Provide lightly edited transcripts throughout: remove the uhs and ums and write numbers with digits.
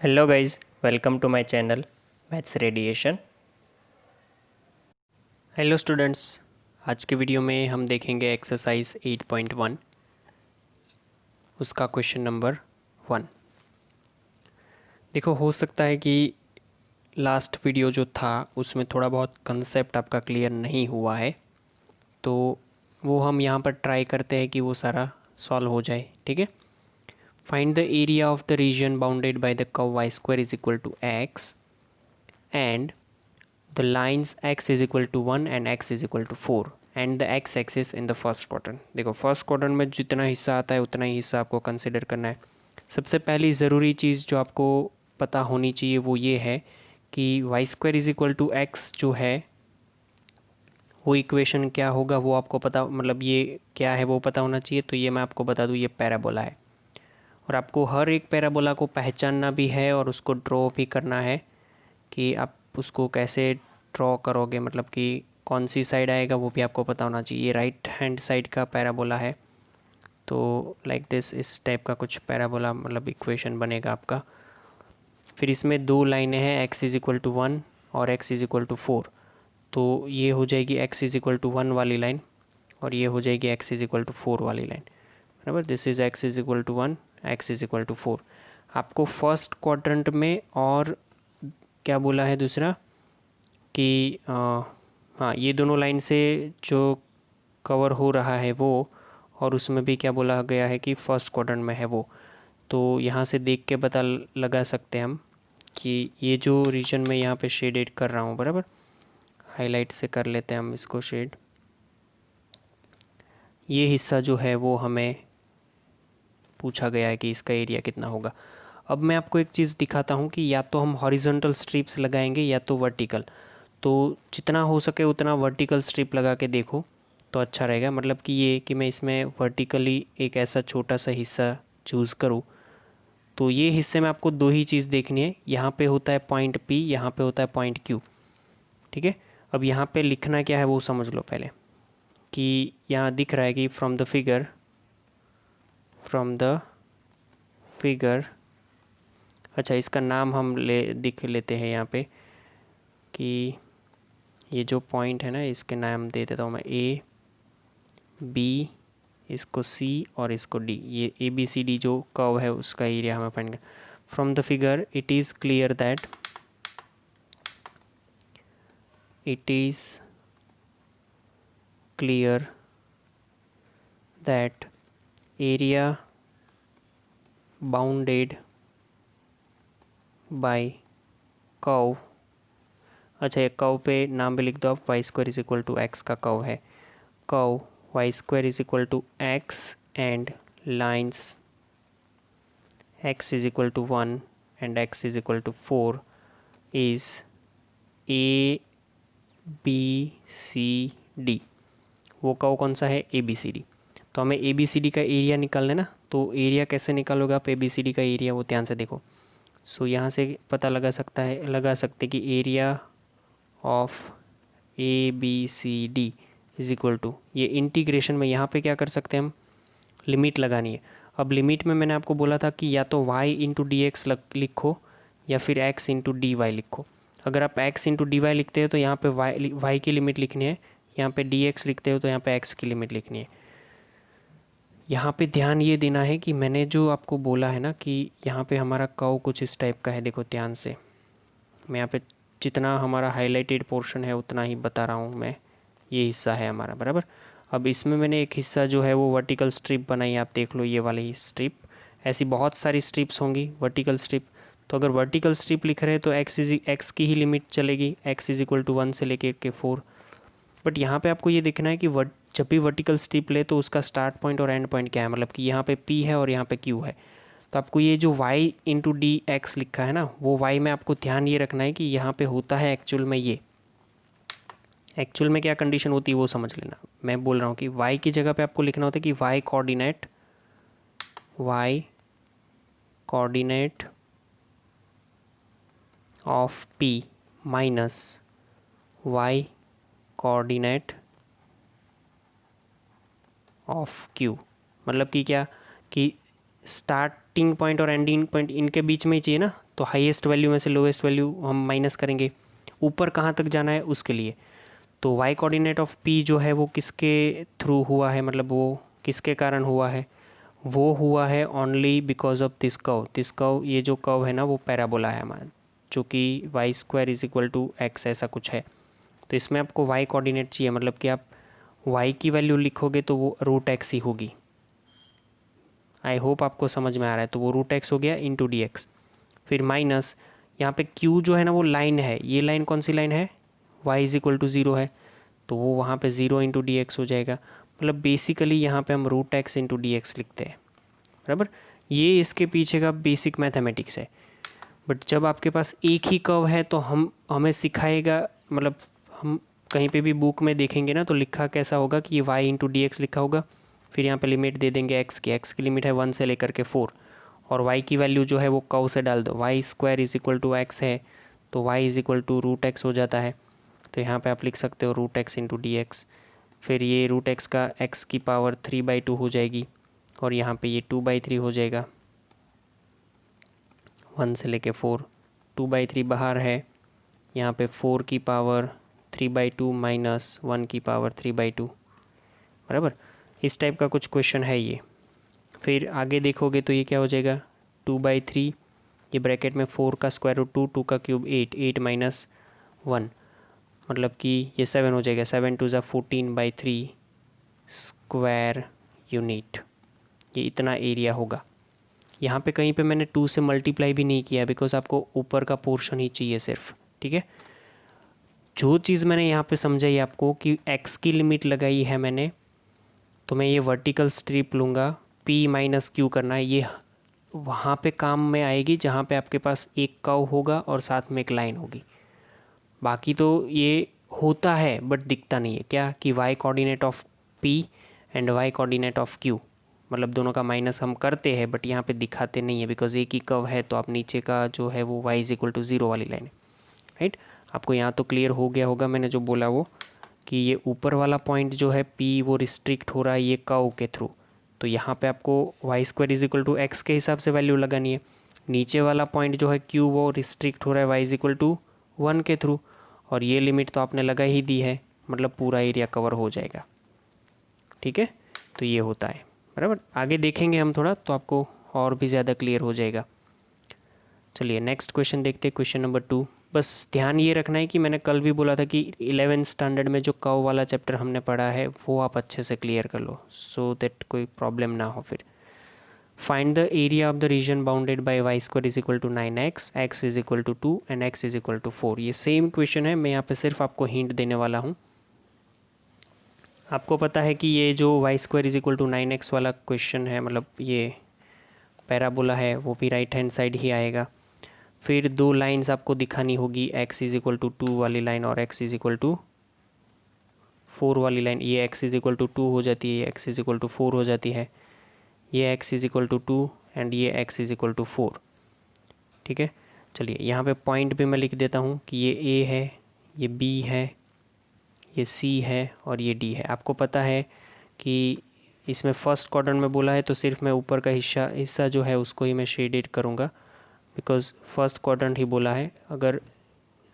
Hello guys, welcome to my channel maths radiation. Hello students, आज के video में हम देखेंगे एक्सरसाइज 8.1, उसका क्वेश्चन नंबर 1। देखो, हो सकता है कि लास्ट वीडियो जो था उसमें थोड़ा बहुत कंसेप्ट आपका क्लियर नहीं हुआ है, तो वो हम यहाँ पर ट्राई करते हैं कि वो सारा सॉल्व हो जाए। ठीक है। Find the area of the region bounded by the curve y square is equal to x and the lines x is equal to 1 and x is equal to 4 and the x axis in the first quadrant। देखो, first quadrant में जितना हिस्सा आता है उतना ही हिस्सा आपको consider करना है। सबसे पहली ज़रूरी चीज़ जो आपको पता होनी चाहिए वो ये है कि y square is equal to x जो है वो इक्वेशन क्या होगा वो आपको पता, मतलब ये क्या है वो पता होना चाहिए। तो ये मैं आपको बता दूँ, ये पैराबोला है और आपको हर एक पैराबोला को पहचानना भी है और उसको ड्रॉ भी करना है कि आप उसको कैसे ड्रॉ करोगे, मतलब कि कौन सी साइड आएगा वो भी आपको पता होना चाहिए। ये राइट हैंड साइड का पैराबोला है, तो लाइक दिस, इस टाइप का कुछ पैराबोला मतलब इक्वेशन बनेगा आपका। फिर इसमें दो लाइनें हैं, एक्स इज़ इक्वल टू 1 और एक्स इज़ इक्वल टू 4। तो ये हो जाएगी एक्स इज़ इक्वल टू 1 वाली लाइन और ये हो जाएगी एक्स इज़ इक्वल टू 4 वाली लाइन। बराबर, this is x is equal to 1, x is equal to 4। आपको फर्स्ट क्वाड्रेंट में और क्या बोला है दूसरा कि हाँ, ये दोनों लाइन से जो कवर हो रहा है वो, और उसमें भी क्या बोला गया है कि फर्स्ट क्वाड्रेंट में है वो। तो यहाँ से देख के पता लगा सकते हैं हम कि ये जो रीजन में यहाँ पे शेडेड कर रहा हूँ, बराबर, हाईलाइट से कर लेते हैं हम इसको शेड। ये हिस्सा जो है वो हमें पूछा गया है कि इसका एरिया कितना होगा। अब मैं आपको एक चीज़ दिखाता हूँ कि या तो हम हॉरिजॉन्टल स्ट्रिप्स लगाएंगे या तो वर्टिकल। तो जितना हो सके उतना वर्टिकल स्ट्रिप लगा के देखो तो अच्छा रहेगा। मतलब कि ये कि मैं इसमें वर्टिकली एक ऐसा छोटा सा हिस्सा चूज़ करूँ। तो ये हिस्से में आपको दो ही चीज़ देखनी है, यहाँ पे होता है पॉइंट P, यहाँ पे होता है पॉइंट Q। ठीक है। अब यहाँ पे लिखना क्या है वो समझ लो पहले, कि यहाँ दिख रहा है कि फ्रॉम द फिगर, अच्छा इसका नाम हम दिख लेते हैं यहाँ पे कि ये जो पॉइंट है ना इसके नाम दे देता हूँ मैं, A, B, इसको C और इसको D। ये ABCD जो कर्व है उसका एरिया हमें फाइंड करना। From the figure it is clear that area bounded by curve, अच्छा ये कर्व पे नाम भी लिख दो आप, y square is equal to x का कर्व है। Curve y square is equal to x and lines x is equal to 1 and x is equal to 4 is A B C D। वो curve कौन सा है? ABCD। तो हमें ABCD का area निकालना है ना, तो एरिया कैसे निकालोगे आप ABCD का एरिया, वो ध्यान से देखो। सो यहाँ से पता लगा सकते कि area of ABCD is equal to, ये इंटीग्रेशन में यहाँ पे क्या कर सकते हैं हम, लिमिट लगानी है। अब लिमिट में मैंने आपको बोला था कि या तो y इंटू डी एक्स लिखो या फिर x इंटू डी वाई लिखो। अगर आप x इंटू डी वाई लिखते हो तो यहाँ पे y की लिमिट लिखनी है, यहाँ पे dx लिखते हो तो यहाँ पे x की लिमिट लिखनी है। यहाँ पे ध्यान ये देना है कि मैंने जो आपको बोला है ना कि यहाँ पे हमारा कर्व कुछ इस टाइप का है। देखो ध्यान से, मैं यहाँ पे जितना हमारा हाईलाइटेड पोर्शन है उतना ही बता रहा हूँ मैं, ये हिस्सा है हमारा, बराबर। अब इसमें मैंने एक हिस्सा जो है वो वर्टिकल स्ट्रिप बनाई, आप देख लो ये वाली स्ट्रिप। ऐसी बहुत सारी स्ट्रिप्स होंगी वर्टिकल स्ट्रिप। तो अगर वर्टिकल स्ट्रिप लिख रहे हैं तो एक्स की ही लिमिट चलेगी, एक्स इज इक्वल टू 1 से लेके के 4। बट यहाँ पे आपको ये देखना है कि जब भी वर्टिकल स्ट्रिप ले तो उसका स्टार्ट पॉइंट और एंड पॉइंट क्या है, मतलब कि यहाँ पे P है और यहाँ पे Q है। तो आपको ये जो y इंटू डी एक्स लिखा है ना, वो y में आपको ध्यान ये रखना है कि यहाँ पे होता है एक्चुअल में, ये एक्चुअल में क्या कंडीशन होती है वो समझ लेना। मैं बोल रहा हूँ कि y की जगह पे आपको लिखना होता है कि y coordinate of P minus y coordinate of Q। मतलब कि क्या, कि स्टार्ट स्टार्टिंग पॉइंट और एंडिंग पॉइंट इनके बीच में ही चाहिए ना, तो हाईएस्ट वैल्यू में से लोएस्ट वैल्यू हम माइनस करेंगे, ऊपर कहाँ तक जाना है उसके लिए। तो वाई कोऑर्डिनेट ऑफ पी जो है वो किसके थ्रू हुआ है, मतलब वो किसके कारण हुआ है, वो हुआ है only because of this curve. This curve, ये जो कर्व है ना वो पैराबोला है हमारा, जो कि y square is equal to x ऐसा कुछ है। तो इसमें आपको वाई कोऑर्डिनेट चाहिए, मतलब कि आप वाई की वैल्यू लिखोगे तो वो रूट एक्स ही होगी। आई होप आपको समझ में आ रहा है। तो वो रूट एक्स हो गया इंटू डी एक्स, फिर माइनस यहाँ पे क्यू जो है ना वो लाइन है, ये लाइन कौन सी लाइन है, y is equal to zero है, तो वो वहाँ पे ज़ीरो इंटू डी एक्स हो जाएगा। मतलब बेसिकली यहाँ पे हम root x into d x लिखते हैं, बराबर। ये इसके पीछे का बेसिक मैथमेटिक्स है। बट जब आपके पास एक ही कर्व है तो हमें सिखाएगा, मतलब हम कहीं पे भी बुक में देखेंगे ना तो लिखा कैसा होगा कि ये वाई इंटू डी एक्स लिखा होगा, फिर यहाँ पे लिमिट दे देंगे एक्स की लिमिट है 1 से लेकर के 4, और वाई की वैल्यू जो है वो कर्व से डाल दो, y square is equal to x है तो y is equal to root x हो जाता है। तो यहाँ पे आप लिख सकते हो root x into d x, फिर ये रूट एक्स का एक्स की पावर 3/2 हो जाएगी, और यहाँ पे ये 2/3 हो जाएगा, 1 से लेके 4, 2/3 बाहर है, यहाँ पे 4 की पावर 3/2 माइनस 1 की पावर 3/2, बराबर। इस टाइप का कुछ क्वेश्चन है ये। फिर आगे देखोगे तो ये क्या हो जाएगा 2/3, ये ब्रैकेट में 4 का स्क्वायर रूट 2, 2 का क्यूब 8, 8 माइनस 1, मतलब कि ये 7 हो जाएगा, 7 2 ज़ा 14/3 स्क्वायर यूनिट, ये इतना एरिया होगा। यहाँ पे कहीं पे मैंने 2 से मल्टीप्लाई भी नहीं किया बिकॉज आपको ऊपर का पोर्शन ही चाहिए सिर्फ, ठीक है। जो चीज़ मैंने यहाँ पे समझाई आपको कि x की लिमिट लगाई है मैंने, तो मैं ये वर्टिकल स्ट्रिप लूँगा, p माइनस क्यू करना है, ये वहाँ पे काम में आएगी जहाँ पे आपके पास एक कर्व होगा और साथ में एक लाइन होगी। बाकी तो ये होता है बट दिखता नहीं है, क्या कि y coordinate of p and y coordinate of q, मतलब दोनों का माइनस हम करते हैं बट यहाँ पे दिखाते नहीं है बिकॉज एक ही कर्व है, तो आप नीचे का जो है वो y इज इक्वल टू 0 वाली लाइन है, राइट। आपको यहाँ तो क्लियर हो गया होगा मैंने जो बोला वो, कि ये ऊपर वाला पॉइंट जो है p वो रिस्ट्रिक्ट हो रहा है ये कर्व के थ्रू, तो यहाँ पे आपको y square is equal to x के हिसाब से वैल्यू लगानी है। नीचे वाला पॉइंट जो है क्यू वो रिस्ट्रिक्ट हो रहा है वाई इज इक्वल टू 1 के थ्रू, और ये लिमिट तो आपने लगा ही दी है, मतलब पूरा एरिया कवर हो जाएगा, ठीक है। तो ये होता है, बराबर। आगे देखेंगे हम थोड़ा तो आपको और भी ज़्यादा क्लियर हो जाएगा। चलिए नेक्स्ट क्वेश्चन देखते हैं, क्वेश्चन नंबर 2। बस ध्यान ये रखना है कि मैंने कल भी बोला था कि 11th स्टैंडर्ड में जो कर्व वाला चैप्टर हमने पढ़ा है वो आप अच्छे से क्लियर कर लो, सो दैट कोई प्रॉब्लम ना हो फिर। Find the area of the region bounded by y square is equal to 9x, x is equal to 2 and x is equal to 4। ये सेम क्वेश्चन है, मैं यहाँ पे सिर्फ आपको हिंट देने वाला हूँ। आपको पता है कि ये जो y square is equal to 9x वाला क्वेश्चन है, मतलब ये पैराबोला है, वो भी राइट हैंड साइड ही आएगा। फिर 2 लाइंस आपको दिखानी होगी, x इज इक्वल टू 2 वाली लाइन और x इज इक्वल टू 4 वाली लाइन। ये x इज इक्वल टू 2 हो जाती है, ये x इज इक्वल टू 4 हो जाती है, ये x is equal to 2 and ये x इज इक्वल टू 4, ठीक है। चलिए यहाँ पे पॉइंट भी मैं लिख देता हूँ कि ये A है, ये B है, ये C है और ये D है। आपको पता है कि इसमें फर्स्ट क्वाड्रेंट में बोला है तो सिर्फ मैं ऊपर का हिस्सा जो है उसको ही मैं शेडेड करूँगा बिकॉज फर्स्ट क्वाड्रेंट ही बोला है। अगर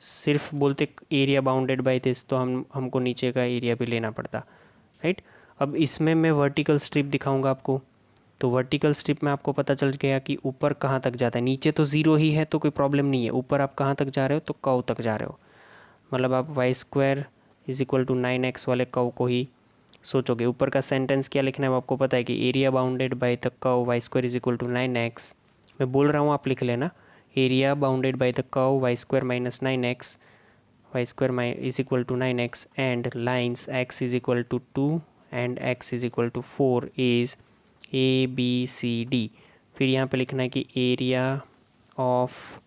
सिर्फ बोलते एरिया बाउंडेड बाय दिस तो हमको नीचे का एरिया भी लेना पड़ता, राइट। अब इसमें मैं वर्टिकल स्ट्रिप दिखाऊंगा आपको, तो वर्टिकल स्ट्रिप में आपको पता चल गया कि ऊपर कहाँ तक जाता है। नीचे तो 0 ही है तो कोई प्रॉब्लम नहीं है, ऊपर आप कहाँ तक जा रहे हो तो कर्व तक जा रहे हो, मतलब आप y square is equal to 9x वाले कर्व को ही सोचोगे। ऊपर का सेंटेंस क्या लिखना है आपको पता है कि area bounded by the curve y square is equal to 9x। मैं बोल रहा हूँ आप लिख लेना, area bounded by the curve y square minus 9x, y square is equal to 9x and lines x is equal to 2 and x is equal to 4 is ABCD। फिर यहाँ पे लिखना है कि area of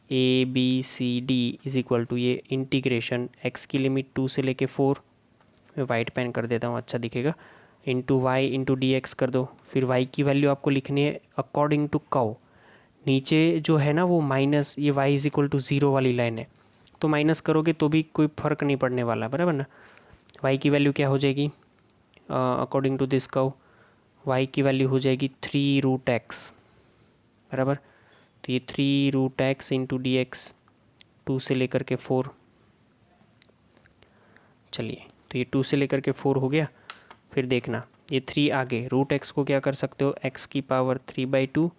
ABCD is equal to ये integration x की limit 2 से लेके 4, मैं वाइट पेन कर देता हूँ अच्छा दिखेगा, into y into d x कर दो। फिर y की वैल्यू आपको लिखनी है अकॉर्डिंग टू कर्व। नीचे जो है ना वो माइनस, ये y इज इक्वल टू 0 वाली लाइन है तो माइनस करोगे तो भी कोई फ़र्क नहीं पड़ने वाला, बराबर ना। y की वैल्यू क्या हो जाएगी according to this curve, y की वैल्यू हो जाएगी 3 रूट एक्स, बराबर। तो ये 3√x इंटू डी एक्स 2 से लेकर के 4, चलिए तो ये 2 से लेकर के 4 हो गया। फिर देखना ये 3 आगे √x को क्या कर सकते हो, x की पावर 3/2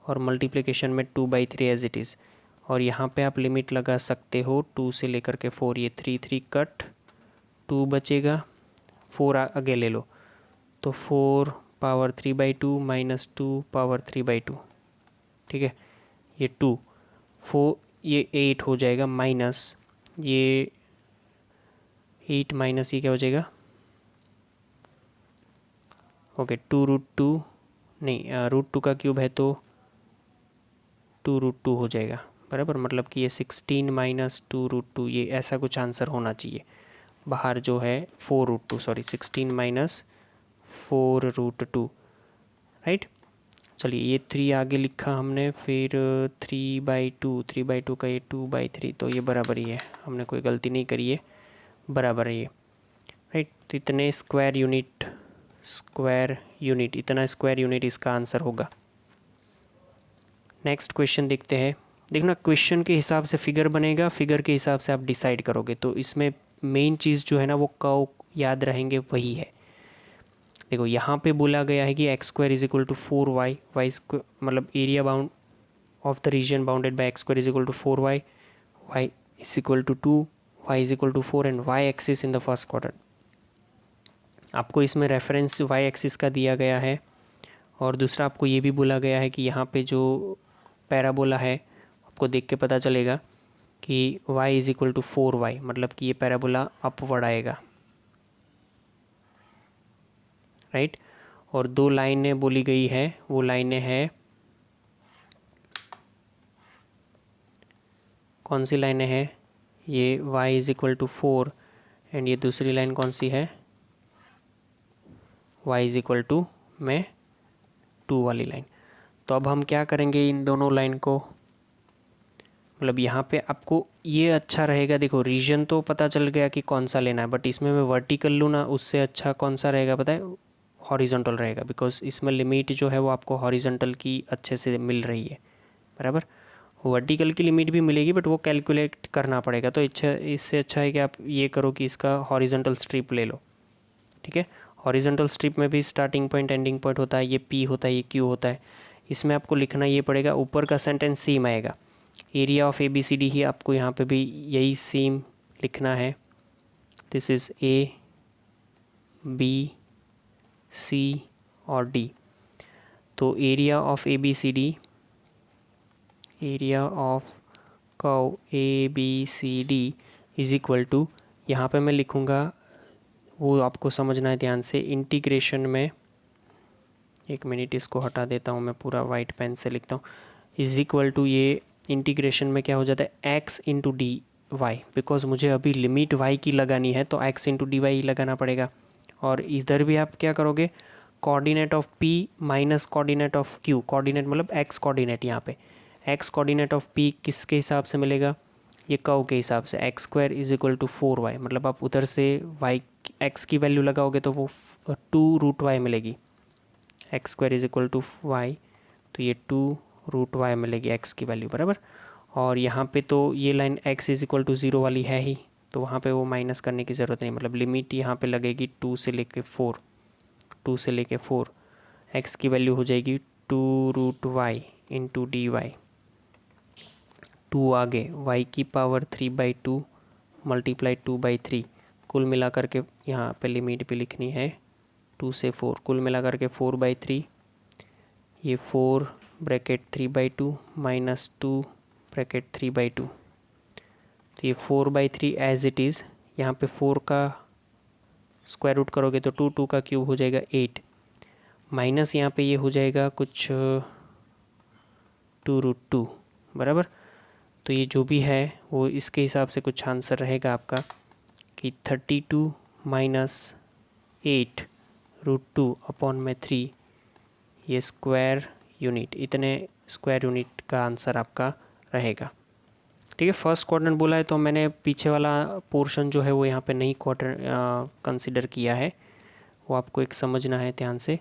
और मल्टीप्लिकेशन में 2/3 एज इट इज़। और यहाँ पे आप लिमिट लगा सकते हो 2 से लेकर के 4, ये 3 कट 2 बचेगा, 4 आगे ले लो तो 4 पावर 3/2 माइनस 2 पावर 3/2, ठीक है। ये 2 4 ये 8 हो जाएगा, माइनस ये 8 माइनस ये क्या हो जाएगा, ओके 2√2 नहीं, √2 का क्यूब है तो 2√2 हो जाएगा, बराबर। मतलब कि ये 16 माइनस 2√2, ये ऐसा कुछ आंसर होना चाहिए। बाहर जो है 4√2, सॉरी 16 माइनस 4√2, राइट। चलिए ये 3 आगे लिखा हमने, फिर 3/2 का ये 2/3, तो ये बराबर ही है, हमने कोई गलती नहीं करी है, बराबर है ये, राइट। तो इतने स्क्वायर यूनिट इतना स्क्वायर यूनिट इसका आंसर होगा। नेक्स्ट क्वेश्चन देखते हैं। देखना क्वेश्चन के हिसाब से फिगर बनेगा, फिगर के हिसाब से आप डिसाइड करोगे। तो इसमें मेन चीज़ जो है ना वो कर्व याद रहेंगे वही है। देखो यहाँ पे बोला गया है कि x² is equal to 4y, y square मतलब area bound of the region bounded by x² is equal to 4y, y is equal to 2, y is equal to 4 and y axis in the first quadrant. आपको इसमें reference y axis का दिया गया है, और दूसरा आपको ये भी बोला गया है कि यहाँ पे जो पैराबोला है आपको देख के पता चलेगा कि y is equal to 4y, मतलब कि ये पैराबोला अपवर्ड आएगा, राइट। और 2 लाइनें बोली गई है, वो लाइनें हैं, कौन सी लाइनें हैं, ये y is equal to 4 and ये दूसरी लाइन कौन सी है, y इज इक्वल टू में 2 वाली लाइन। तो अब हम क्या करेंगे इन दोनों लाइन को, मतलब यहाँ पे आपको ये अच्छा रहेगा। देखो रीजन तो पता चल गया कि कौन सा लेना है, बट इसमें मैं वर्टिकल लूँ ना, उससे अच्छा कौन सा रहेगा पता है, हॉरिजॉन्टल रहेगा, बिकॉज इसमें लिमिट जो है वो आपको हॉरिजॉन्टल की अच्छे से मिल रही है, बराबर। वर्टिकल की लिमिट भी मिलेगी बट वो कैलकुलेट करना पड़ेगा। तो अच्छा, इससे अच्छा है कि आप ये करो कि इसका हॉरिजॉन्टल स्ट्रिप ले लो, ठीक है। हॉरिजॉन्टल स्ट्रिप में भी स्टार्टिंग पॉइंट एंडिंग पॉइंट होता है, ये P होता है, ये Q होता है। इसमें आपको लिखना ये पड़ेगा, ऊपर का सेंटेंस सेम आएगा, एरिया ऑफ ABCD ही आपको यहाँ पे भी यही सेम लिखना है। This is A, B, C और D। तो area of ABCD, area of curve ABCD is equal to, यहाँ पे मैं लिखूँगा वो आपको समझना है ध्यान से, इंटीग्रेशन में, एक मिनट इसको हटा देता हूँ मैं, पूरा वाइट पेन से लिखता हूँ, इज इक्वल टू ये इंटीग्रेशन में क्या हो जाता है x into d y, because मुझे अभी लिमिट y की लगानी है तो x इंटू डी वाई लगाना पड़ेगा। और इधर भी आप क्या करोगे, coordinate of p minus coordinate of q, coordinate मतलब x कोऑर्डिनेट, यहाँ पे x कोऑर्डिनेट ऑफ p किसके हिसाब से मिलेगा, ये कर्व के हिसाब से, x² is equal to 4y, मतलब आप उधर से y x की वैल्यू लगाओगे तो वो 2√y मिलेगी, x² is equal to y, तो ये 2√y मिलेगी x की वैल्यू, बराबर। और यहाँ पे तो ये line x is equal to 0 वाली है ही, तो वहाँ पे वो माइनस करने की ज़रूरत नहीं, मतलब लिमिट यहाँ पे लगेगी 2 से लेके 4, x की वैल्यू हो जाएगी 2√y इंटू डी वाई, 2 आगे y की पावर 3/2 मल्टीप्लाई 2/3, कुल मिला करके यहाँ पे लिमिट भी लिखनी है 2 से 4, कुल मिला करके 4/3, ये 4 ब्रैकेट 3/2 माइनस 2 ब्रैकेट 3/2, तो ये 4/3 एज इट इज़। यहाँ पे 4 का स्क्वायर रूट करोगे तो 2 का क्यूब हो जाएगा 8, माइनस यहाँ पे ये हो जाएगा कुछ 2√2, बराबर। तो ये जो भी है वो इसके हिसाब से कुछ आंसर रहेगा आपका कि 32 माइनस 8√2 अपॉन में 3, ये स्क्वायर यूनिट, इतने स्क्वायर यूनिट का आंसर आपका रहेगा, ठीक है। फर्स्ट क्वाड्रेंट बोला है तो मैंने पीछे वाला पोर्शन जो है वो यहाँ पे नहीं कंसिडर किया है, वो आपको एक समझना है ध्यान से।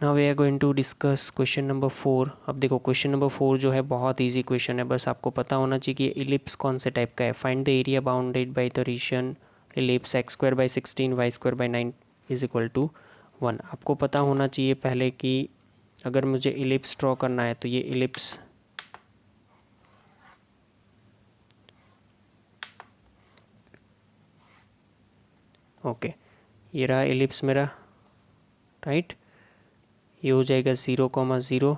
Now we are going to discuss question number 4। अब देखो क्वेश्चन नंबर 4 जो है बहुत इजी क्वेश्चन है, बस आपको पता होना चाहिए कि इलिप्स कौन से टाइप का है। Find the area bounded by the region ellipse x² / 16 y² / 9 is equal to 1। आपको पता होना चाहिए पहले कि अगर मुझे इलिप्स ड्रॉ करना है तो ये इलिप्स ओके, ये रहा इलिप्स मेरा, राइट। ये हो जाएगा 0,0।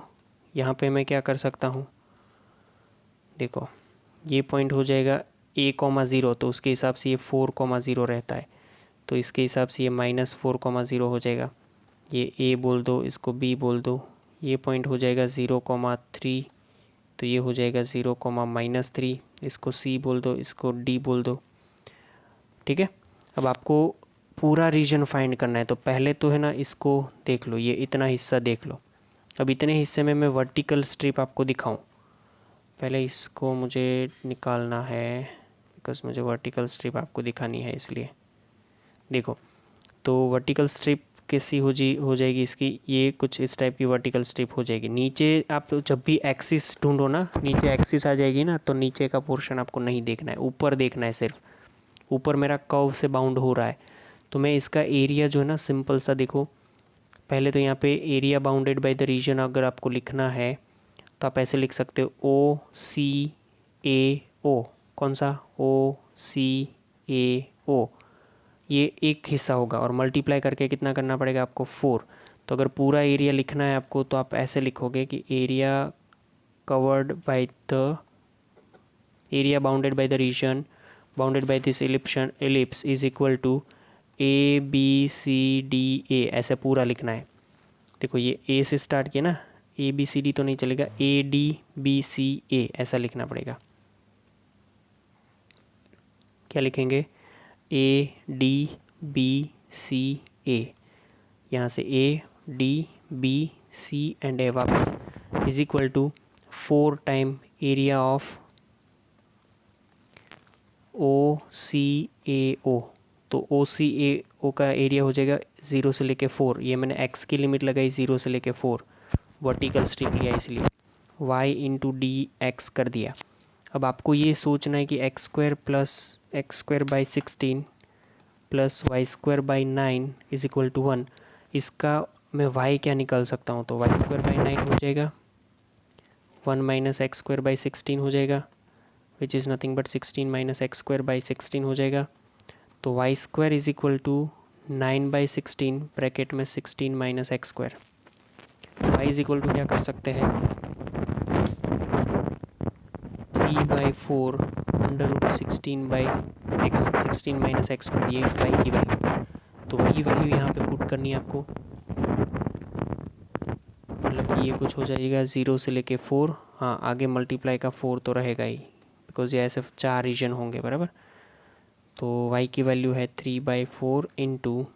यहाँ पे मैं क्या कर सकता हूँ, देखो ये पॉइंट हो जाएगा a,0, तो उसके हिसाब से ये 4,0 रहता है, तो इसके हिसाब से ये -4,0 हो जाएगा। ये a बोल दो, इसको b बोल दो। ये पॉइंट हो जाएगा 0,3, तो ये हो जाएगा 0,-3। इसको c बोल दो, इसको d बोल दो, ठीक है। अब आपको पूरा रीजन फाइंड करना है, तो पहले तो है ना इसको देख लो, ये इतना हिस्सा देख लो। अब इतने हिस्से में मैं वर्टिकल स्ट्रिप आपको दिखाऊं, पहले इसको मुझे निकालना है, बिकॉज मुझे वर्टिकल स्ट्रिप आपको दिखानी है, इसलिए देखो। तो वर्टिकल स्ट्रिप कैसी हो जाएगी इसकी, ये कुछ इस टाइप की वर्टिकल स्ट्रिप हो जाएगी। नीचे आप जब भी एक्सिस ढूंढो ना, नीचे एक्सिस आ जाएगी ना, तो नीचे का पोर्शन आपको नहीं देखना है, ऊपर देखना है सिर्फ। ऊपर मेरा कर्व से बाउंड हो रहा है, तो मैं इसका एरिया जो है ना सिंपल सा देखो। पहले तो यहाँ पे area bounded by the region अगर आपको लिखना है तो आप ऐसे लिख सकते हो OCAO। कौन सा OCAO, ये एक हिस्सा होगा और मल्टीप्लाई करके कितना करना पड़ेगा आपको 4। तो अगर पूरा एरिया लिखना है आपको तो आप ऐसे लिखोगे कि area covered by the area bounded by the region bounded by this ellipse is equal to ABCDA, ऐसे पूरा लिखना है। देखो ये A से स्टार्ट किया ना, ABCD तो नहीं चलेगा, ADBCA ऐसा लिखना पड़ेगा। क्या लिखेंगे, ADBCA, यहाँ से ADBC एंड A वापस is equal to 4 time area of OCAO। तो OCAO का एरिया हो जाएगा 0 से लेके 4। ये मैंने x की लिमिट लगाई 0 से लेके 4, वर्टिकल स्ट्रिप लिया इसलिए y इंटू dx कर दिया। अब आपको ये सोचना है कि x² + x² / 16 plus y²/9 is equal to 1। इसका मैं y क्या निकाल सकता हूँ, तो y²/9 हो जाएगा, 1 - x²/16 हो जाएगा, which is nothing but 16 - x² / 16 हो जाएगा। तो y² is equal to 9/16 bracket में 16 - x²। y is equal to क्या कर सकते हैं, 3/4 √16/x, 16 - x², ये y की वैल्यू। तो वही वैल्यू यहाँ पे पुट करनी है आपको, मतलब ये कुछ हो जाएगा 0 से लेके 4। हाँ, आगे मल्टीप्लाई का 4 तो रहेगा ही, बिकॉज ये ऐसे 4 रीजन होंगे बराबर। तो y की वैल्यू है 3/4 इंटू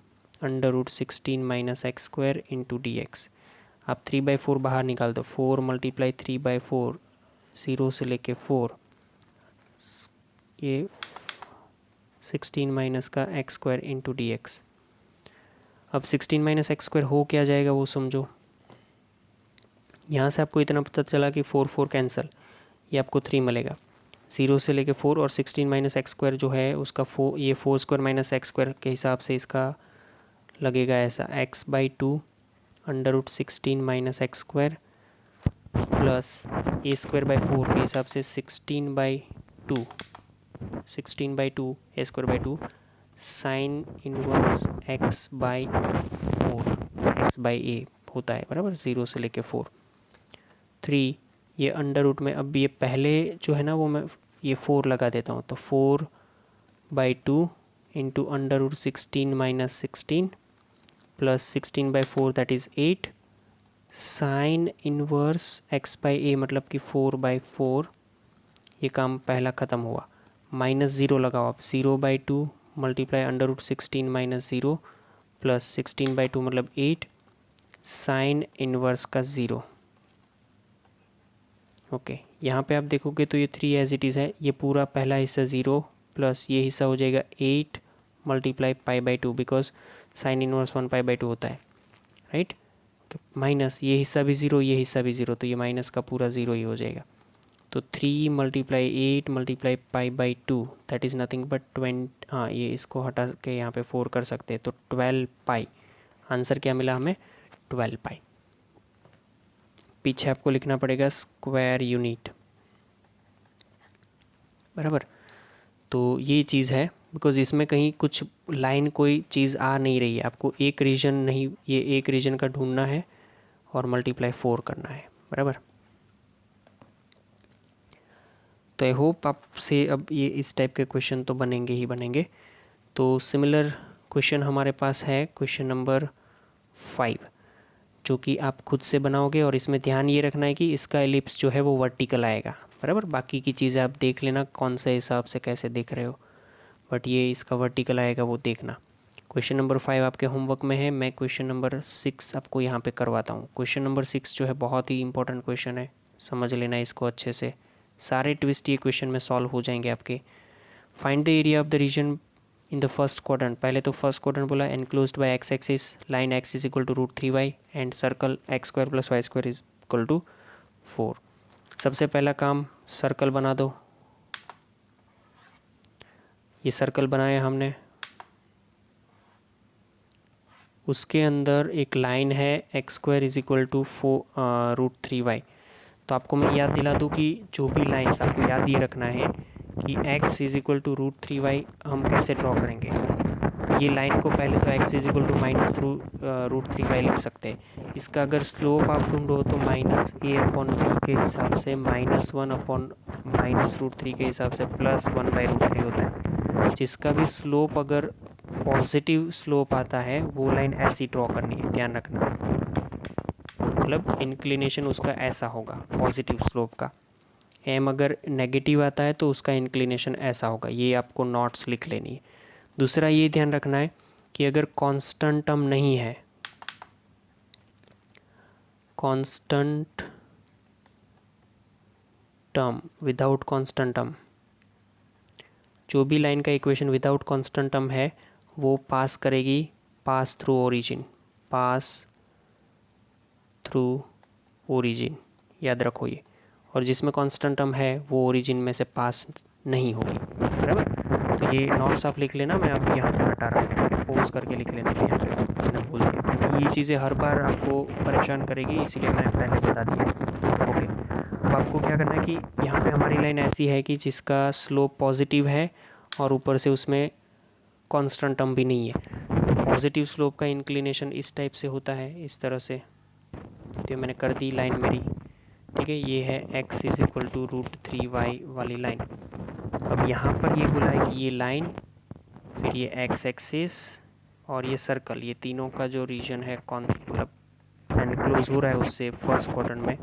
√16 - x² इंटू dx। आप 3/4 बाहर निकाल दो, 4 × 3/4, 0 से लेके 4, ये 16 - का x² इंटू dx। अब 16 - x² हो क्या जाएगा वो समझो। यहाँ से आपको इतना पता चला कि 4 4 कैंसिल, ये आपको 3 मिलेगा। 0 से लेके 4 और 16 - x² जो है उसका 4, ये 4² - x² के हिसाब से इसका लगेगा ऐसा x/2 √16 - x² प्लस a²/4 के हिसाब से 16/2 a²/2 sine inverse x/4 x/a होता है बराबर, 0 से लेके 4। 3 ये अंडर रूट में, अब ये पहले जो है ना वो मैं ये 4 लगा देता हूँ, तो 4/2 into √16 - 16 plus 16/4 that is 8 sine inverse x/a, मतलब कि 4/4। ये काम पहला ख़त्म हुआ, -0 लगाओ आप, 0/2 मल्टीप्लाई √16 - 0 प्लस 16/2 मतलब 8 साइन इनवर्स का 0। ओके, यहाँ पे आप देखोगे तो ये 3 एज इट इज़ है, ये पूरा पहला हिस्सा 0 प्लस ये हिस्सा हो जाएगा 8 मल्टीप्लाई π/2, बिकॉज साइन इनवर्स 1 π/2 होता है, राइट। माइनस ये हिस्सा भी ज़ीरो, ये हिस्सा भी ज़ीरो, तो ये माइनस का पूरा ज़ीरो ही हो जाएगा। तो 3 multiply 8 multiply pi by 2 that is nothing but 20, हाँ ये इसको हटा के यहाँ पे 4 कर सकते हैं, तो 12 पाई। आंसर क्या मिला हमें? 12 पाई। पीछे आपको लिखना पड़ेगा स्क्वायर यूनिट, बराबर। तो ये चीज़ है, बिकॉज इसमें कहीं कुछ लाइन कोई चीज़ आ नहीं रही है, आपको एक रीजन नहीं, ये एक रीजन का ढूंढना है और मल्टीप्लाई 4 करना है, बराबर। तो आई होप आपसे अब ये इस टाइप के क्वेश्चन तो बनेंगे ही बनेंगे। तो सिमिलर क्वेश्चन हमारे पास है क्वेश्चन नंबर 5, जो कि आप खुद से बनाओगे, और इसमें ध्यान ये रखना है कि इसका एलिप्स जो है वो वर्टिकल आएगा, बराबर। बाकी की चीज़ें आप देख लेना कौन से हिसाब से कैसे देख रहे हो, बट ये इसका वर्टिकल आएगा वो देखना। क्वेश्चन नंबर 5 आपके होमवर्क में है, मैं क्वेश्चन नंबर 6 आपको यहाँ पे करवाता हूँ। क्वेश्चन नंबर 6 जो है बहुत ही इंपॉर्टेंट क्वेश्चन है, समझ लेना इसको अच्छे से, सारे ट्विस्ट ये क्वेश्चन में सॉल्व हो जाएंगे आपके। Find the area of the region in the first quadrant. पहले तो फर्स्ट क्वाड्रेंट बोला enclosed by x axis, line x is equal to √3y and circle x square plus y square is equal to 4। सबसे पहला काम circle बना दो। ये circle बनाया हमने, उसके अंदर एक लाइन है x square is equal to √3y। तो आपको मैं याद दिला दूँ कि जो भी लाइन्स, आपको याद ये रखना है कि x is equal to √3y हम कैसे ड्रॉ करेंगे। ये लाइन को पहले तो x is equal to minus √3y लिख सकते हैं। इसका अगर स्लोप आप ढूंढो तो माइनस a अपॉन b के हिसाब से -1 अपॉन -√3 के हिसाब से +1/√3 होता है। जिसका भी स्लोप अगर पॉजिटिव स्लोप आता है वो लाइन ऐसी ड्रॉ करनी है, ध्यान रखना। मतलब इंक्लिनेशन उसका ऐसा होगा पॉजिटिव स्लोप का। एम अगर नेगेटिव आता है तो उसका इंक्लिनेशन ऐसा होगा। ये आपको नोट्स लिख लेनी है। दूसरा ये ध्यान रखना है कि अगर कांस्टेंट टर्म नहीं है, constant term, without constant term, जो भी लाइन का इक्वेशन विदाउट कांस्टेंट टर्म है वो पास करेगी pass through origin, pass through origin, याद रखो ये। और जिसमें कांस्टेंट टर्म है वो ओरिजिन में से पास नहीं होगी, बराबर। तो ये नोट्स आप लिख लेना, मैं आप यहाँ पर हटा रहा हूँ, पोज करके लिख लेना यहाँ पे, मैंने बोल दिया क्योंकि ये चीज़ें हर बार आपको परेशान करेगी, इसीलिए मैंने पहले बता दिया। ओके, अब आपको क्या करना है कि यहाँ पे हमारी लाइन ऐसी है कि जिसका स्लोप पॉजिटिव है और ऊपर से उसमें कांस्टेंट टर्म भी नहीं है। पॉजिटिव स्लोप का इंक्लिनेशन इस टाइप से होता है, इस तरह से। तो मैंने कर दी लाइन मेरी, ठीक है। ये है x is equal to √3y वाली लाइन। अब यहाँ पर ये बोला है कि ये लाइन, फिर ये x एक्सिस और ये सर्कल, ये तीनों का जो रीजन है मतलब एनक्लोज हो रहा है उससे फर्स्ट क्वाड्रेंट में,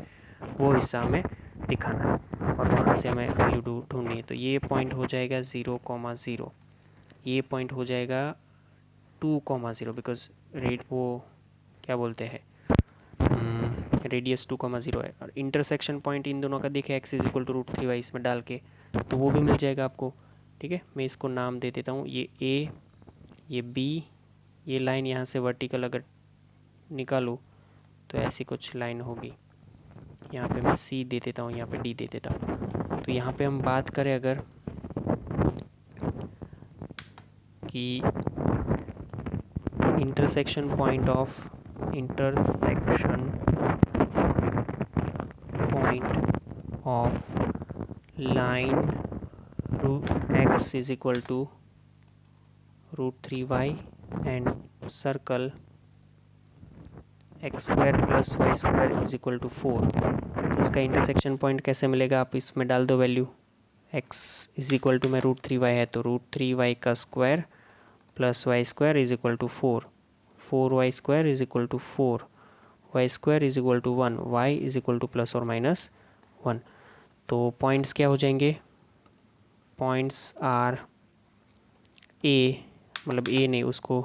वो हिस्सा हमें दिखाना है और वहाँ से हमें वैल्यू ढूंढनी है। तो ये पॉइंट हो जाएगा 0,0, ये पॉइंट हो जाएगा 2,0 बिकॉज रेड वो क्या बोलते हैं रेडियस 2,0 है। और इंटरसेक्शन पॉइंट इन दोनों का देखे x is equal to √3y इसमें डाल के, तो वो भी मिल जाएगा आपको, ठीक है। मैं इसको नाम दे देता हूँ, ये a, ये b, ये लाइन यहाँ से वर्टिकल अगर निकालूँ तो ऐसी कुछ लाइन होगी। यहाँ पे मैं c दे देता हूँ, यहाँ पे d दे देता हूँ। तो यहाँ पे हम बात करें अगर कि intersection point of line x is equal to √3y and circle x square plus y square is equal to 4। उसका इंटरसेक्शन पॉइंट कैसे मिलेगा, आप इसमें डाल दो value. x is equal to में √3y है तो √3y का square plus y square is equal to 4y square is equal to 4, y square is equal to 1, y is equal to plus और माइनस 1। तो पॉइंट्स क्या हो जाएंगे, points R A, मतलब ए नहीं, उसको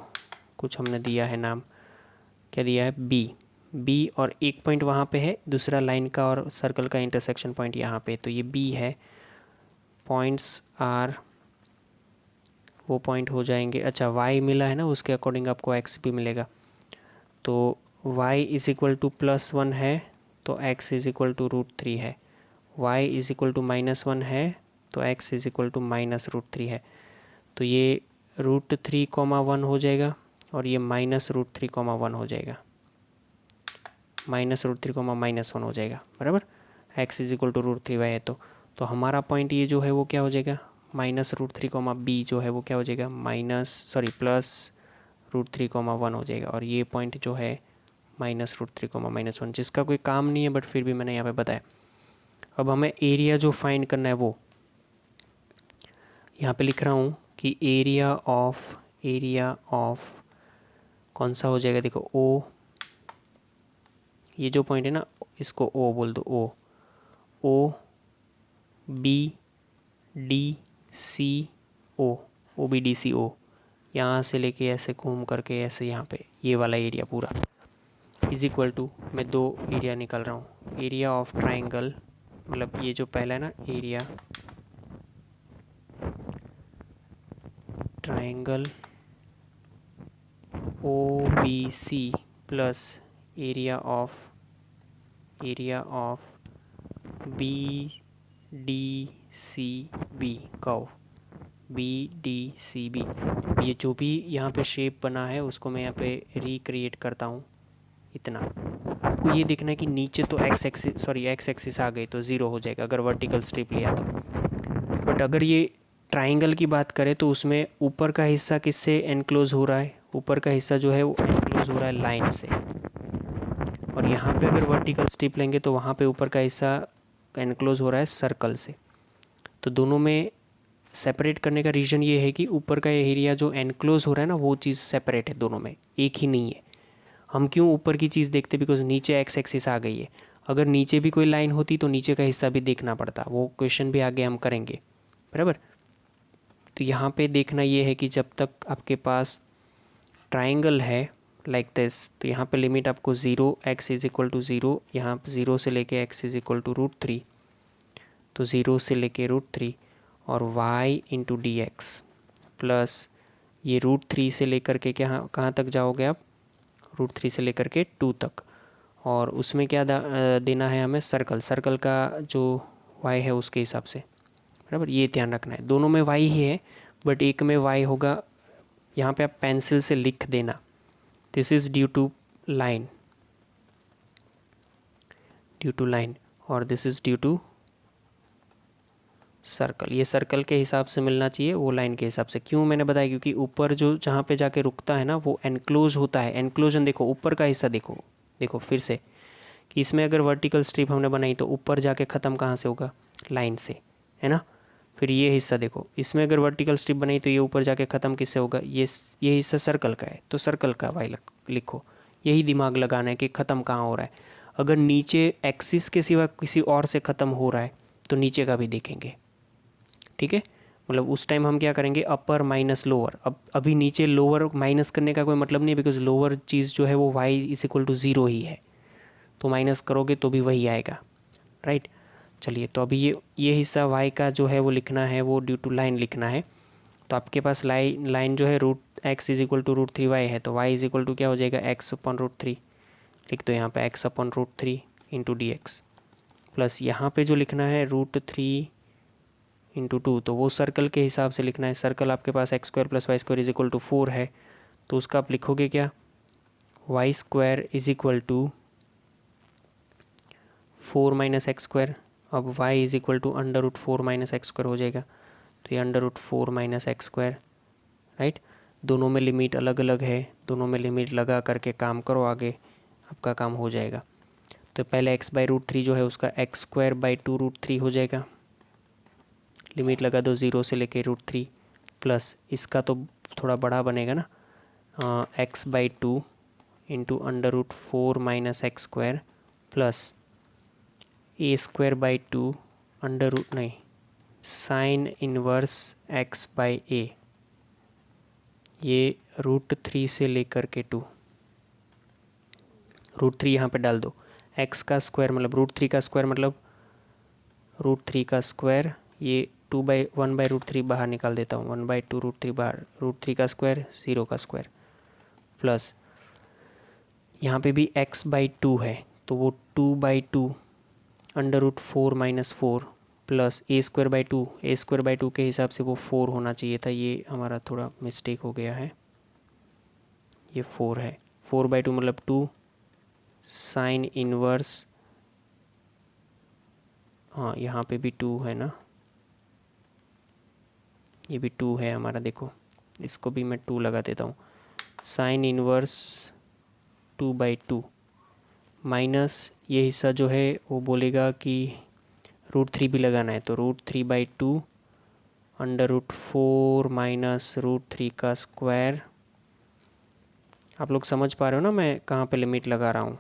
कुछ हमने दिया है नाम, क्या दिया है, बी, और एक पॉइंट वहाँ पे है, दूसरा लाइन का और सर्कल का इंटरसेक्शन पॉइंट यहाँ पे, तो ये बी है। पॉइंट्स आर, वो पॉइंट हो जाएंगे, अच्छा वाई मिला है ना, उसके अकॉर्डिंग आपको एक्स भी मिलेगा। तो y इज इक्वल टू +1 है तो x इज इक्वल टू √3 है, y इज इक्वल टू -1 है तो x इज इक्वल टू -√3 है। तो ये √3, 1 हो जाएगा और ये -√3, 1 हो जाएगा, -√3, -1 हो जाएगा, बराबर। x is equal to √3y है तो हमारा पॉइंट ये जो है वो क्या हो जाएगा, -√3, b जो है वो क्या हो जाएगा, +√3, 1 हो जाएगा। और ये पॉइंट जो है -√3, -1, जिसका कोई काम नहीं है बट फिर भी मैंने यहाँ पे बताया। अब हमें एरिया जो फाइंड करना है वो यहाँ पे लिख रहा हूँ कि एरिया ऑफ कौन सा हो जाएगा, देखो ओ, ये जो पॉइंट है ना इसको ओ बोल दो, ओ बी डी सी ओ, OBDCO, यहाँ से लेके ऐसे घूम करके ऐसे यहाँ पे ये वाला एरिया पूरा इज इक्वल टू, मैं दो एरिया निकाल रहा हूँ, एरिया ऑफ ट्राइंगल, मतलब ये जो पहला है ना area triangle OBC plus area of BDCB curve, BDCB। ये जो भी यहाँ पे शेप बना है उसको मैं यहाँ पे रिक्रिएट करता हूँ। इतना आपको ये देखना है कि नीचे तो एक्स एक्सिस आ गई तो ज़ीरो हो जाएगा अगर वर्टिकल स्ट्रिप लिया तो। बट अगर ये ट्राइंगल की बात करें तो उसमें ऊपर का हिस्सा किससे एनक्लोज हो रहा है, ऊपर का हिस्सा जो है वो एनक्लोज हो रहा है लाइन से, और यहाँ पे अगर वर्टिकल स्ट्रिप लेंगे तो वहाँ पे ऊपर का हिस्सा एनक्लोज हो रहा है सर्कल से। तो दोनों में सेपरेट करने का रीज़न ये है कि ऊपर का एरिया जो एनक्लोज हो रहा है ना वो चीज़ सेपरेट है, दोनों में एक ही नहीं है। हम क्यों ऊपर की चीज़ देखते, बिकॉज नीचे एक्स एक्सिस आ गई है, अगर नीचे भी कोई लाइन होती तो नीचे का हिस्सा भी देखना पड़ता, वो क्वेश्चन भी आगे हम करेंगे, बराबर। तो यहाँ पे देखना ये है कि जब तक आपके पास ट्राइंगल है लाइक दिस, तो यहाँ पे लिमिट आपको 0, x इज इक्वल टू 0, यहाँ 0 से लेके x इज इक्वल टू √3, तो 0 से लेके √3 और y इंटू DX प्लस ये √3 से लेकर के कहाँ तक जाओगे आप, √3 से लेकर के 2 तक, और उसमें क्या देना है हमें, सर्कल का जो y है उसके हिसाब से, बराबर। ये ध्यान रखना है, दोनों में y ही है बट एक में y होगा, यहाँ पे आप पेंसिल से लिख देना, this is due to line और this is due to circle. ये सर्कल के हिसाब से मिलना चाहिए, वो लाइन के हिसाब से। क्यों मैंने बताया, क्योंकि ऊपर जो जहाँ पे जाके रुकता है ना वो एनक्लोज होता है। एनक्लोजन देखो, ऊपर का हिस्सा देखो फिर से कि इसमें अगर वर्टिकल स्ट्रिप हमने बनाई तो ऊपर जाके ख़त्म कहाँ से होगा, लाइन से, है ना। फिर ये हिस्सा देखो, इसमें अगर वर्टिकल स्ट्रिप बनाई तो ये ऊपर जाके ख़त्म किससे होगा, ये हिस्सा सर्कल का है तो सर्कल का वाई लिखो। यही दिमाग लगाना है कि ख़त्म कहाँ हो रहा है। अगर नीचे एक्सिस के सिवा किसी और से ख़त्म हो रहा है तो नीचे का भी देखेंगे, ठीक है। मतलब उस टाइम हम क्या करेंगे, अपर माइनस लोअर। अब अभी नीचे लोअर माइनस करने का कोई मतलब नहीं है, बिकॉज लोअर चीज़ जो है वो y इज इक्वल टू 0 ही है, तो माइनस करोगे तो भी वही आएगा, राइट। चलिए, तो अभी ये हिस्सा y का जो है वो लिखना है, वो ड्यू टू लाइन लिखना है। तो आपके पास लाइन जो है x is equal to √3y है, तो y इज इक्वल टू क्या हो जाएगा, x अपॉन √3 लिख दो यहाँ पे, x upon √3 into DX plus यहाँ पे जो लिखना है √3 इंटू 2, तो वो सर्कल के हिसाब से लिखना है। सर्कल आपके पास x² + y² is equal to 4 है, तो उसका आप लिखोगे क्या, y² is equal to 4 - x²। अब y is equal to √4 - x² हो जाएगा, तो ये √4 - x², राइट। दोनों में लिमिट अलग अलग है, दोनों में लिमिट लगा करके काम करो, आगे आपका काम हो जाएगा। तो पहले x/√3 जो है उसका x²/2 √3 हो जाएगा, लिमिट लगा दो 0 से लेके √3 प्लस इसका तो थोड़ा बड़ा बनेगा ना, x/2 into √4 - x² plus a²/2 sine inverse x/a, ये √3 से लेकर के 2, √3 यहाँ पे डाल दो, x का स्क्वायर मतलब √3 का स्क्वायर मतलब √3 का स्क्वायर, ये 1/√3 बाहर निकाल देता हूँ, 1/2 √3 बाहर, √3 का स्क्वायर 0 का स्क्वायर प्लस यहाँ पे भी x/2 है, तो वो 2/2 √4 - 4 प्लस a²/2 के हिसाब से वो 4 होना चाहिए था, ये हमारा थोड़ा मिस्टेक हो गया है, ये 4 है। 4/2 मतलब 2 साइन इनवर्स, हाँ यहाँ पे भी 2 है ना, ये भी 2 है हमारा, देखो इसको भी मैं 2 लगा देता हूँ। साइन इनवर्स 2/2 माइनस ये हिस्सा जो है वो बोलेगा कि √3 भी लगाना है, तो √3/2 √4 माइनस √3 का स्क्वायर। आप लोग समझ पा रहे हो ना मैं कहाँ पे लिमिट लगा रहा हूँ,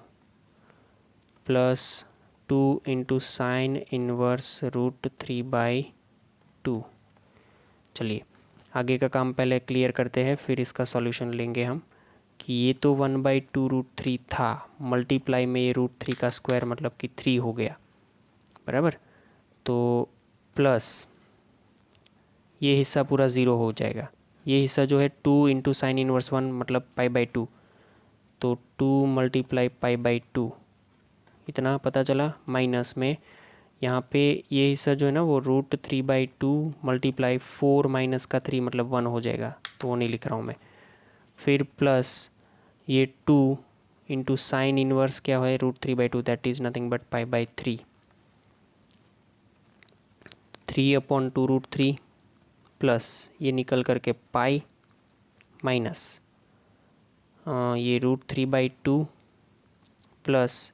प्लस 2 इंटू साइन इनवर्स √3/2। चलिए आगे का काम पहले क्लियर करते हैं, फिर इसका सॉल्यूशन लेंगे हम। कि ये तो 1/2 √3 था, मल्टीप्लाई में ये √3 का स्क्वायर मतलब कि 3 हो गया, बराबर। तो प्लस ये हिस्सा पूरा ज़ीरो हो जाएगा, ये हिस्सा जो है 2 इंटू साइन इनवर्स 1 मतलब π/2, तो 2 मल्टीप्लाई π/2 इतना पता चला। माइनस में यहाँ पे ये हिस्सा जो है ना वो √3/2 मल्टीप्लाई 4 माइनस का 3 मतलब 1 हो जाएगा, तो वो नहीं लिख रहा हूँ मैं। फिर प्लस ये 2 इंटू साइन इनवर्स क्या है √3/2, that is nothing but π/3, 3/2 √3 plus ये निकल करके पाई माइनस ये √3/2 प्लस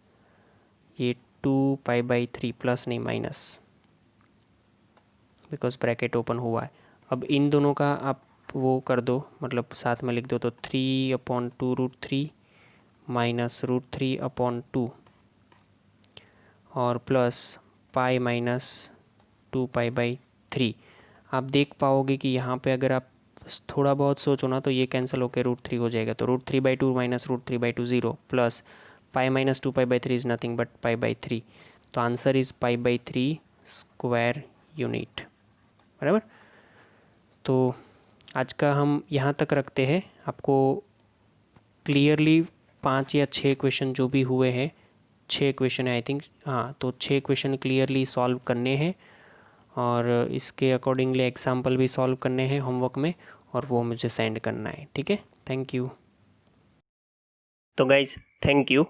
ये 2π/3 प्लस नहीं माइनस, बिकॉज ब्रैकेट ओपन हुआ है। अब इन दोनों का आप वो कर दो, मतलब साथ में लिख दो, तो 3/2 √3 माइनस √3/2 और प्लस पाई माइनस 2π/3। आप देख पाओगे कि यहाँ पे अगर आप थोड़ा बहुत सोचो ना तो ये कैंसिल होकर √3 हो जाएगा, तो √3/2 minus √3/2 0 plus pi minus 2π/3 is nothing but π/3, तो आंसर इज़ π/3 स्क्वायर यूनिट, बराबर। तो आज का हम यहाँ तक रखते हैं। आपको क्लियरली 5 या 6 क्वेश्चन जो भी हुए हैं, 6 क्वेश्चन है आई थिंक, हाँ, तो 6 क्वेश्चन क्लियरली सॉल्व करने हैं और इसके अकॉर्डिंगली एग्जाम्पल भी सॉल्व करने हैं होमवर्क में, और वो मुझे सेंड करना है, ठीक है। Thank you. तो गाइज थैंक यू।